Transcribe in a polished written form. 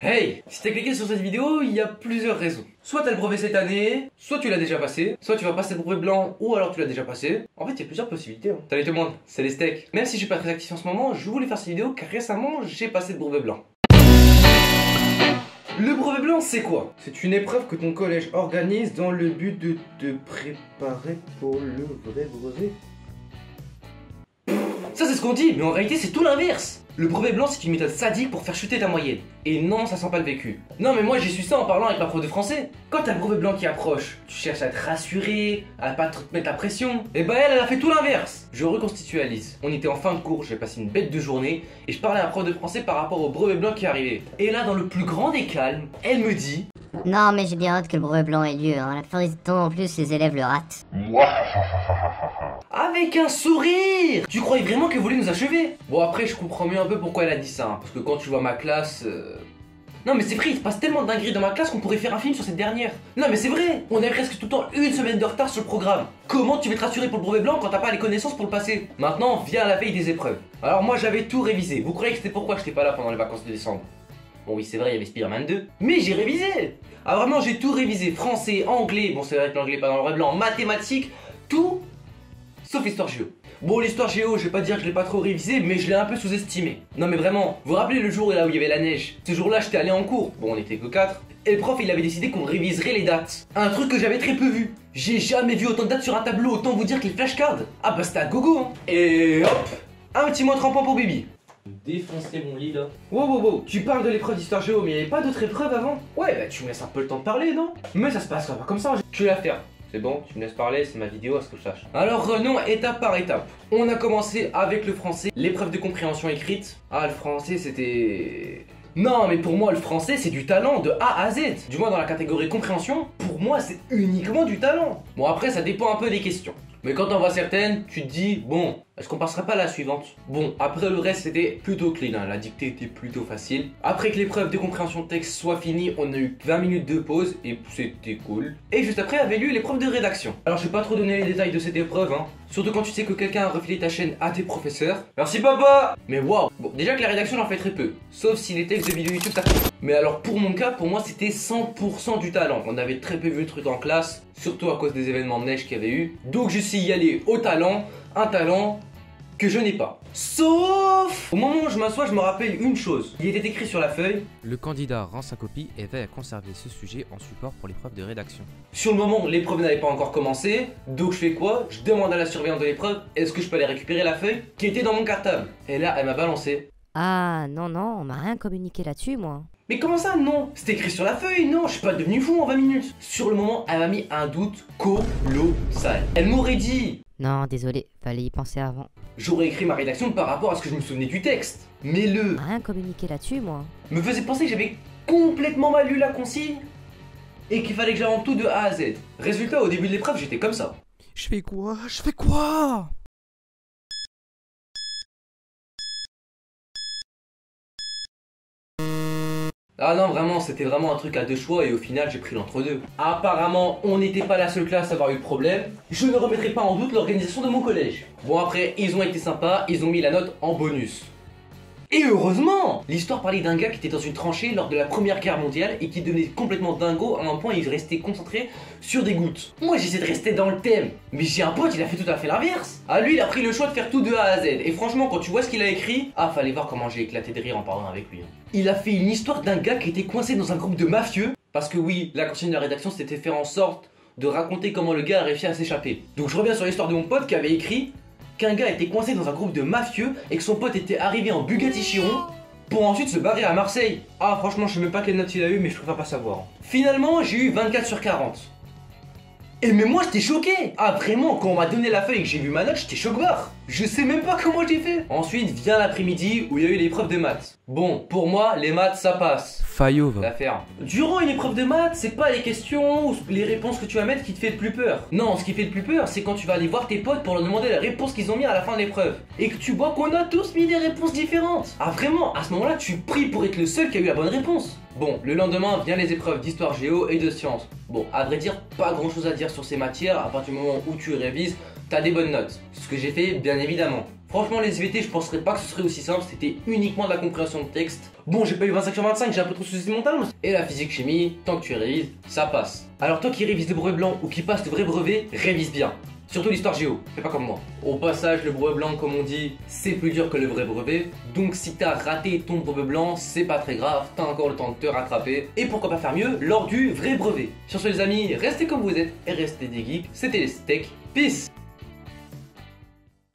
Hey, si t'as cliqué sur cette vidéo, il y a plusieurs raisons. Soit t'as le brevet cette année, soit tu l'as déjà passé, soit tu vas passer le brevet blanc, ou alors tu l'as déjà passé. En fait, il y a plusieurs possibilités. Salut tout le monde, c'est les steaks. Même si je suis pas très actif en ce moment, je voulais faire cette vidéo car récemment, j'ai passé le brevet blanc. Le brevet blanc, c'est quoi? C'est une épreuve que ton collège organise dans le but de te préparer pour le vrai brevet. Ça c'est ce qu'on dit, mais en réalité c'est tout l'inverse. Le brevet blanc c'est une méthode sadique pour faire chuter ta moyenne. Et non, ça sent pas le vécu. Non mais moi j'ai su ça en parlant avec ma prof de français. Quand t'as le brevet blanc qui approche, tu cherches à te rassurer, à pas te mettre la pression. Et bah elle a fait tout l'inverse. Je reconstitualise. On était en fin de cours, j'ai passé une bête de journée et je parlais à la prof de français par rapport au brevet blanc qui arrivait. Et là dans le plus grand des calmes, elle me dit: non, mais j'ai bien hâte que le brevet blanc ait lieu. Hein. La plupart du temps, en plus, les élèves le ratent. avec un sourire. Tu croyais vraiment qu'elle voulait nous achever? Bon après je comprends mieux un peu pourquoi elle a dit ça, hein, parce que quand tu vois ma classe... Non mais c'est vrai, il se passe tellement de dingueries dans ma classe qu'on pourrait faire un film sur cette dernière. Non mais c'est vrai, on est presque tout le temps une semaine de retard sur le programme. Comment tu veux te rassurer pour le brevet blanc quand t'as pas les connaissances pour le passer? Maintenant, viens la veille des épreuves. Alors moi j'avais tout révisé, vous croyez que c'était pourquoi j'étais pas là pendant les vacances de décembre? Bon oui c'est vrai, il y avait Spider-Man 2, mais j'ai révisé. Ah vraiment j'ai tout révisé, français, anglais, bon c'est vrai que l'anglais pas dans le brevet blanc, mathématiques, tout, sauf histoire géo. Bon l'histoire géo, je vais pas dire que je l'ai pas trop révisé, mais je l'ai un peu sous-estimé. Non mais vraiment, vous vous rappelez le jour là où il y avait la neige? Ce jour là j'étais allé en cours, bon on était que 4, et le prof il avait décidé qu'on réviserait les dates. Un truc que j'avais très peu vu. J'ai jamais vu autant de dates sur un tableau, autant vous dire que les flashcards, ah bah c'était à gogo hein. Et hop, un petit moins 30 points pour Bibi. Défoncer mon lit là. Wow, tu parles de l'épreuve d'histoire géo, mais il n'y avait pas d'autres épreuves avant? Ouais, bah tu me laisses un peu le temps de parler, non? Mais ça se passe pas comme ça, tu vas faire. C'est bon, tu me laisses parler, c'est ma vidéo à ce que je sache. Alors revenons étape par étape. On a commencé avec le français, l'épreuve de compréhension écrite. Ah, le français c'était... Non, mais pour moi le français c'est du talent de A à Z. Du moins dans la catégorie compréhension, pour moi c'est uniquement du talent. Bon après ça dépend un peu des questions. Mais quand on voit certaines, tu te dis, bon, est-ce qu'on passerait pas à la suivante? Bon, après le reste c'était plutôt clean, hein. La dictée était plutôt facile. Après que l'épreuve de compréhension de texte soit finie, on a eu 20 minutes de pause et c'était cool. Et juste après avait lieu l'épreuve de rédaction. Alors je vais pas trop donner les détails de cette épreuve, hein. Surtout quand tu sais que quelqu'un a refilé ta chaîne à tes professeurs. Merci papa. Mais waouh. Bon, déjà que la rédaction j'en fais très peu. Sauf si les textes de vidéos YouTube ça compte. Mais alors pour mon cas, pour moi c'était 100% du talent. On avait très peu vu le truc en classe, surtout à cause des événements de neige qu'il y avait eu. Donc je suis y allé au talent, un talent que je n'ai pas. Sauf au moment où je m'assois, je me rappelle une chose. Il était écrit sur la feuille: le candidat rend sa copie et veille à conserver ce sujet en support pour l'épreuve de rédaction. Sur le moment, l'épreuve n'avait pas encore commencé, donc je fais quoi? Je demande à la surveillante de l'épreuve, est-ce que je peux aller récupérer la feuille qui était dans mon cartable? Et là, elle m'a balancé: ah, non, on m'a rien communiqué là-dessus, moi. mais comment ça, non? C'était écrit sur la feuille, non, je suis pas devenu fou en 20 minutes. Sur le moment, elle m'a mis un doute colossal. Elle m'aurait dit: non, désolé, fallait y penser avant. j'aurais écrit ma rédaction par rapport à ce que je me souvenais du texte. Mais le Rien communiqué là-dessus, moi. me faisait penser que j'avais complètement mal lu la consigne et qu'il fallait que j'invente tout de A à Z. Résultat, au début de l'épreuve, j'étais comme ça. Je fais quoi? Ah non, vraiment, c'était vraiment un truc à deux choix et au final, j'ai pris l'entre-deux. Apparemment, on n'était pas la seule classe à avoir eu le problème. Je ne remettrai pas en doute l'organisation de mon collège. Bon après, ils ont été sympas, ils ont mis la note en bonus. Et heureusement! L'histoire parlait d'un gars qui était dans une tranchée lors de la première guerre mondiale et qui devenait complètement dingo à un point où il restait concentré sur des gouttes. Moi j'essaie de rester dans le thème, mais j'ai un pote, il a fait tout à fait l'inverse. Ah lui il a pris le choix de faire tout de A à Z. Et franchement quand tu vois ce qu'il a écrit, ah fallait voir comment j'ai éclaté de rire en parlant avec lui. Il a fait une histoire d'un gars qui était coincé dans un groupe de mafieux. Parce que oui, la consigne de la rédaction c'était faire en sorte de raconter comment le gars a réussi à s'échapper. Donc je reviens sur l'histoire de mon pote qui avait écrit qu'un gars était coincé dans un groupe de mafieux et que son pote était arrivé en Bugatti Chiron pour ensuite se barrer à Marseille. Ah franchement je sais même pas quelle note il a eu mais je préfère pas savoir. Finalement j'ai eu 24 sur 40. Et mais moi j'étais choqué. Ah vraiment quand on m'a donné la feuille et que j'ai vu ma note j'étais choc-barre. Je sais même pas comment j'ai fait. Ensuite vient l'après-midi où il y a eu l'épreuve de maths. Bon pour moi les maths ça passe. Fayot va. L'affaire. Durant une épreuve de maths, c'est pas les questions ou les réponses que tu vas mettre qui te fait le plus peur. Non, ce qui fait le plus peur, c'est quand tu vas aller voir tes potes pour leur demander la réponse qu'ils ont mis à la fin de l'épreuve. Et que tu vois qu'on a tous mis des réponses différentes. Ah vraiment, à ce moment-là, tu pries pour être le seul qui a eu la bonne réponse. Bon, le lendemain vient les épreuves d'histoire géo et de sciences. Bon, à vrai dire, pas grand chose à dire sur ces matières, à partir du moment où tu révises, t'as des bonnes notes. Ce que j'ai fait, bien évidemment. Franchement, les SVT, je penserais pas que ce serait aussi simple, c'était uniquement de la compréhension de texte. Bon, j'ai pas eu 25 sur 25, j'ai un peu trop sous mental. Et la physique-chimie, tant que tu révises, ça passe. Alors toi qui révises le brevet blanc ou qui passe le vrai brevet, révise bien. Surtout l'histoire géo, fais pas comme moi. Au passage, le brevet blanc, comme on dit, c'est plus dur que le vrai brevet. Donc si t'as raté ton brevet blanc, c'est pas très grave, t'as encore le temps de te rattraper. Et pourquoi pas faire mieux lors du vrai brevet. Sur ce les amis, restez comme vous êtes et restez des geeks. C'était les steaks. Peace.